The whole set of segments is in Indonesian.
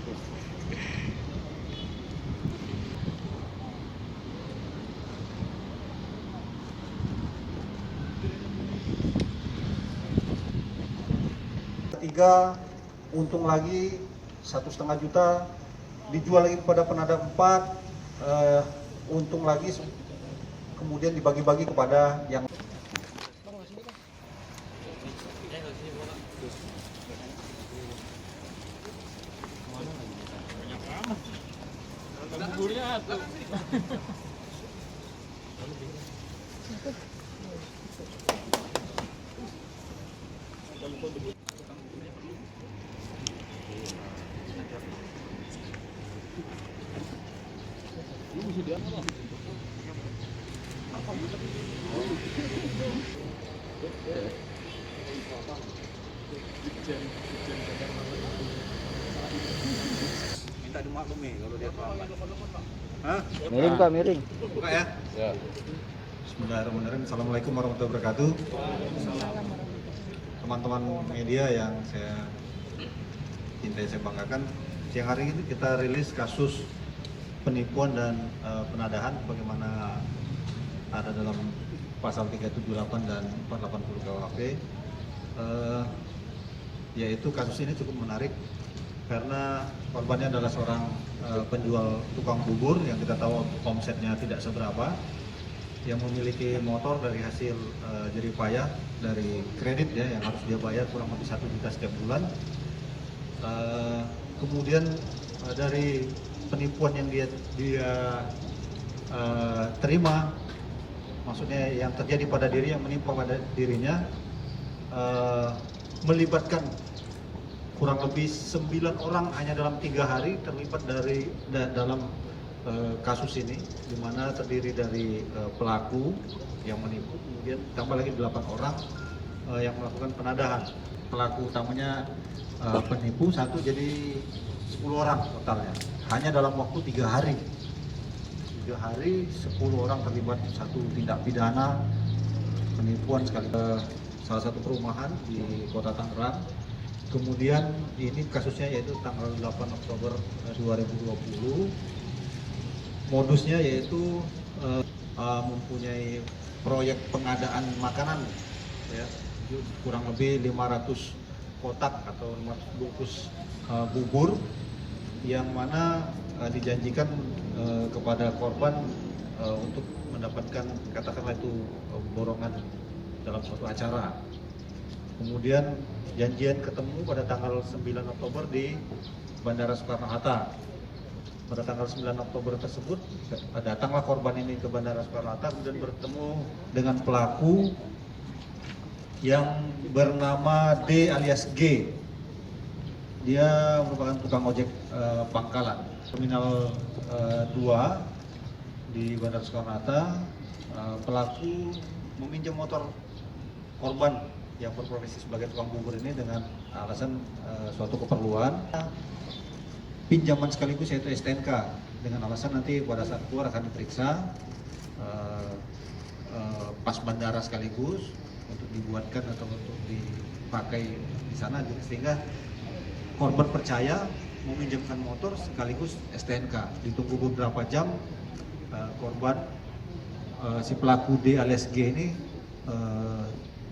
Ketiga, untung lagi 1,5 juta, dijual lagi kepada penadah 4, untung lagi, kemudian dibagi-bagi kepada yang minta dimaklumi kalau dia terlambat. Miring Pak, miring. Buka ya? Ya. Bismillahirrahmanirrahim. Assalamualaikum warahmatullahi wabarakatuh. Teman-teman media yang saya cintai, saya banggakan, siang hari ini kita rilis kasus penipuan dan penadahan bagaimana ada dalam pasal 378 dan 480 KUHP. Yaitu kasus ini cukup menarik karena korbannya adalah seorang penjual tukang bubur yang kita tahu omsetnya tidak seberapa, yang memiliki motor dari hasil jerih payah dari kredit ya, yang harus dia bayar kurang lebih 1 juta setiap bulan. Kemudian dari penipuan yang dia terima, maksudnya yang terjadi pada diri, yang menimpa pada dirinya, melibatkan kurang lebih 9 orang hanya dalam 3 hari terlibat dalam kasus ini, di mana terdiri dari pelaku yang menipu, kemudian tambah lagi 8 orang yang melakukan penadahan. Pelaku utamanya penipu 1, jadi 10 orang totalnya, hanya dalam waktu 3 hari. 3 hari 10 orang terlibat satu tindak pidana penipuan sekali salah satu perumahan di Kota Tangerang. Kemudian ini kasusnya yaitu tanggal 8 Oktober 2020. Modusnya yaitu mempunyai proyek pengadaan makanan ya, kurang lebih 500 kotak atau 500 bungkus bubur, yang mana dijanjikan kepada korban untuk mendapatkan katakanlah itu borongan dalam suatu acara. Kemudian janjian ketemu pada tanggal 9 Oktober di Bandara Soekarno-Hatta. Pada tanggal 9 Oktober tersebut datanglah korban ini ke Bandara Soekarno-Hatta, kemudian bertemu dengan pelaku yang bernama D alias G. Dia merupakan tukang ojek pangkalan Terminal 2 di Bandara Soekarno-Hatta. Pelaku meminjam motor korban yang berprofesi sebagai tukang bubur ini dengan alasan suatu keperluan, pinjaman sekaligus yaitu STNK, dengan alasan nanti pada saat keluar akan diperiksa pas bandara sekaligus untuk dibuatkan atau untuk dipakai di sana, sehingga korban percaya meminjamkan motor sekaligus STNK. Ditunggu beberapa jam, korban si pelaku D alias G ini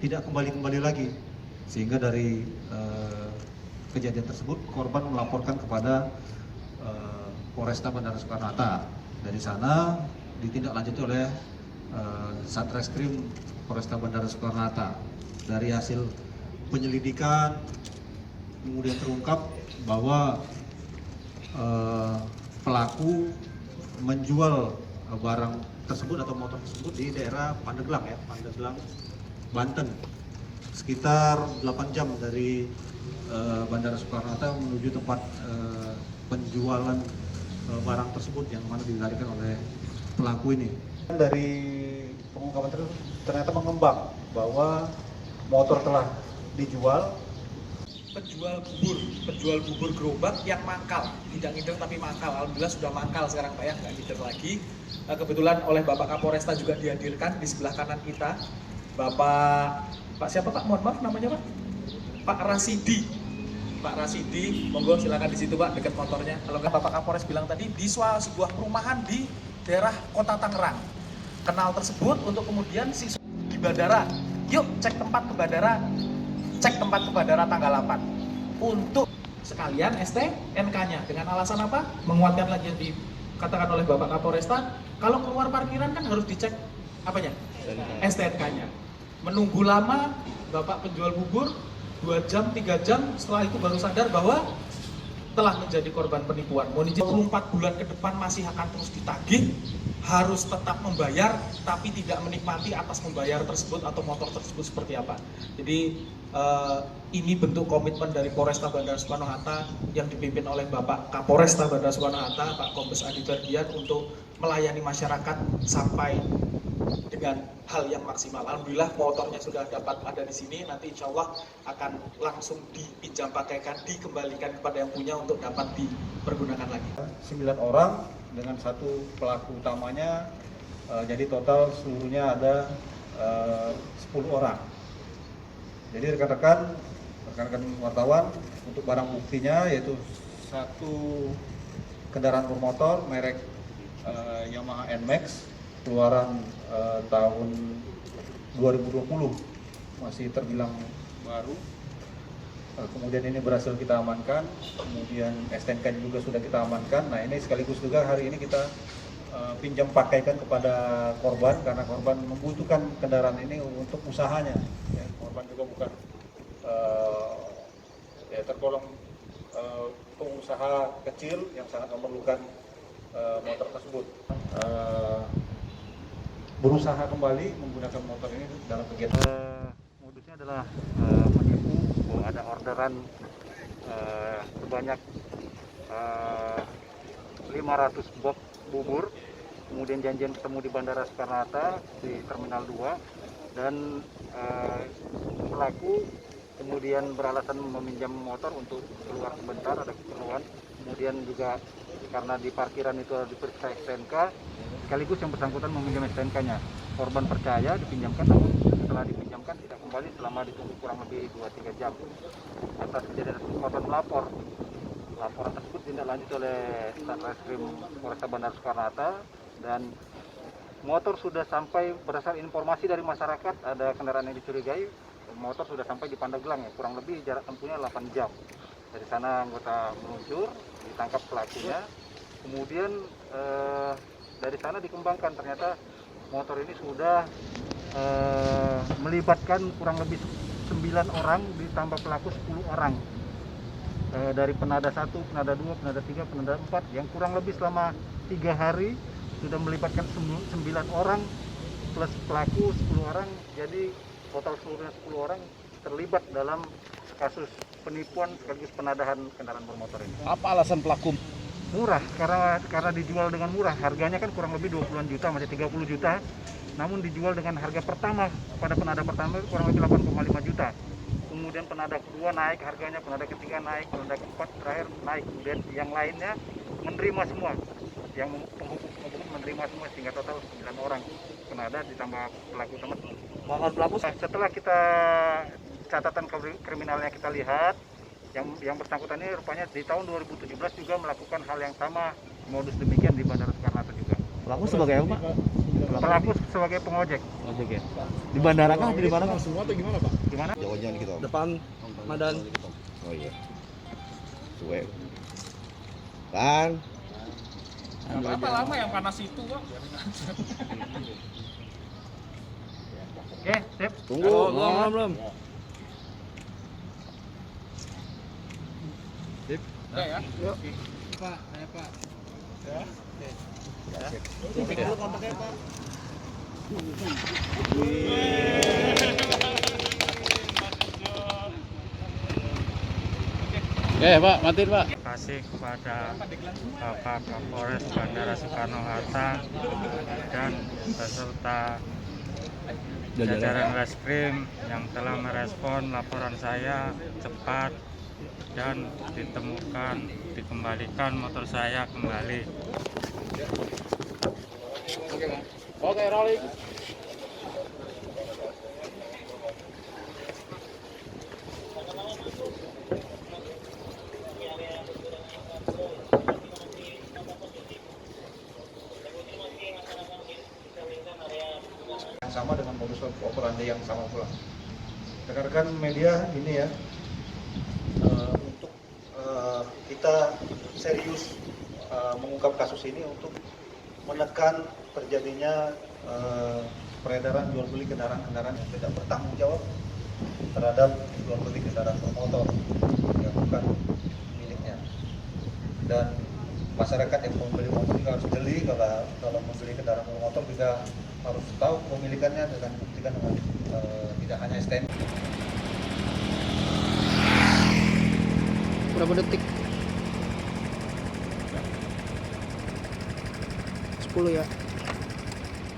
tidak kembali lagi, sehingga dari kejadian tersebut korban melaporkan kepada Polresta Bandara Soekarno-Hatta. Dari sana ditindaklanjuti oleh Satreskrim Polresta Bandara Soekarno-Hatta. Dari hasil penyelidikan kemudian terungkap bahwa pelaku menjual barang tersebut atau motor tersebut di daerah Pandeglang ya, Pandeglang, Banten, sekitar 8 jam dari Bandara Soekarno-Hatta menuju tempat penjualan barang tersebut yang mana dilarikan oleh pelaku ini. Dari pengungkapan tersebut ternyata mengembang bahwa motor telah dijual. Penjual bubur gerobak yang mangkal, tidak ngider tapi mangkal. Alhamdulillah sudah mangkal sekarang Pak ya, nggak ngider lagi. Kebetulan oleh Bapak Kapolresta juga dihadirkan di sebelah kanan kita. Bapak siapa Pak? Mohon maaf namanya Pak? Pak Rasidi. Pak Rasidi, monggo silakan di situ Pak, dekat motornya. Kalau nggak Bapak Kapolres bilang tadi di sebuah perumahan di daerah Kota Tangerang. Kenal tersebut untuk kemudian di bandara. Yuk cek tempat ke bandara tanggal 8 untuk sekalian STNK-nya. Dengan alasan apa? Menguatkan lagi yang dikatakan oleh Bapak Kapolresta, kalau keluar parkiran kan harus dicek apanya? STNK-nya. Menunggu lama, Bapak penjual bubur 2 jam, 3 jam, setelah itu baru sadar bahwa telah menjadi korban penipuan. Mohon izin, 24 bulan ke depan masih akan terus ditagih, harus tetap membayar, tapi tidak menikmati atas membayar tersebut atau motor tersebut seperti apa. Jadi ini bentuk komitmen dari Polresta Bandara Soekarno-Hatta yang dipimpin oleh Bapak Kapolresta Bandara Soekarno-Hatta, Pak Kombes Adi Ferdian, untuk melayani masyarakat sampai dengan hal yang maksimal. Alhamdulillah motornya sudah dapat ada di sini, nanti insya Allah akan langsung dipinjam pakaikan, dikembalikan kepada yang punya untuk dapat dipergunakan lagi. 9 orang dengan satu pelaku utamanya, jadi total seluruhnya ada 10 orang. Jadi rekan-rekan wartawan, untuk barang buktinya yaitu satu kendaraan bermotor merek Yamaha NMAX keluaran tahun 2020, masih terbilang baru. Kemudian ini berhasil kita amankan, kemudian STNK juga sudah kita amankan. Nah ini sekaligus juga hari ini kita pinjam pakaikan kepada korban, karena korban membutuhkan kendaraan ini untuk usahanya. Ya, korban juga bukan tergolong pengusaha kecil yang sangat memerlukan motor tersebut. Berusaha kembali menggunakan motor ini dalam kegiatan. Modusnya adalah menipu bahwa ada orderan sebanyak 500 box bubur, kemudian janjian ketemu di Bandara Soekarno-Hatta di Terminal 2, dan pelaku kemudian beralasan meminjam motor untuk keluar sebentar, ada keperluan. Kemudian juga karena di parkiran itu ada diperiksa STNK, sekaligus yang bersangkutan meminjam STNK-nya. Korban percaya dipinjamkan, namun setelah dipinjamkan tidak kembali selama ditunggu kurang lebih 2-3 jam. Atas kejadian tersebut korban melapor. Laporan tersebut ditindaklanjuti oleh Satreskrim Polresta Bandara Soekarno-Hatta, dan motor sudah sampai, berdasarkan informasi dari masyarakat ada kendaraan yang dicurigai, motor sudah sampai di Pandeglang, ya, kurang lebih jarak tempuhnya 8 jam. Dari sana anggota meluncur, ditangkap pelakunya, kemudian dari sana dikembangkan, ternyata motor ini sudah melibatkan kurang lebih 9 orang ditambah pelaku 10 orang. Dari penada 1, penada 2, penada 3, penada 4, yang kurang lebih selama 3 hari sudah melibatkan 9 orang plus pelaku 10 orang, jadi total seluruhnya 10 orang terlibat dalam kasus penipuan sekaligus penadahan kendaraan bermotor ini. Apa alasan pelaku? Murah, karena dijual dengan murah. Harganya kan kurang lebih 20-an juta, masih 30 juta. Namun dijual dengan harga pertama, pada penada pertama kurang lebih 8,5 juta. Kemudian penada kedua naik harganya, penada ketiga naik, penada keempat terakhir naik. Kemudian yang lainnya menerima semua. Yang penghubung menerima semua, sehingga total 9 orang penada ditambah pelaku utama. Pelaku Setelah kita catatan kriminalnya kita lihat, yang bersangkutan ini rupanya di tahun 2017 juga melakukan hal yang sama, modus demikian di Bandara Soekarno-Hatta juga. Pelaku sebagai apa, Pak? Pelaku sebagai pengojek. Ojek ya. Di bandara kah? Di mana, Pak? Semua atau gimana, Pak? Gimana? Jauhnya nih kita. Depan Madan. Oh iya. Suwe. Kan. Apa lama yang panas itu, Pak? Oke, sip. Tunggu. Belum. Udah ya? Yuk. Pak, ayo Pak. Ya? Dulu kontaknya Pak. Pak, matiin, Pak. Terima kasih kepada Bapak Kapolres Bandara Soekarno-Hatta dan beserta jajaran Reskrim yang telah merespon laporan saya cepat dan dikembalikan motor saya kembali. Oke, rolling. operandi yang sama pula. Rekan-rekan media, ini ya, untuk kita serius mengungkap kasus ini untuk menekan terjadinya peredaran jual beli kendaraan-kendaraan yang tidak bertanggung jawab terhadap jual beli kendaraan bermotor yang bukan miliknya. Dan masyarakat yang membeli motor juga harus jeli, kalau membeli kendaraan bermotor juga harus tahu pemilikannya dengan buktikan dengan tidak hanya STNK. Berapa detik? 10 ya.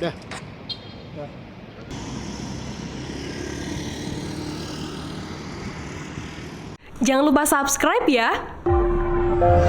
Dah. Jangan lupa subscribe ya.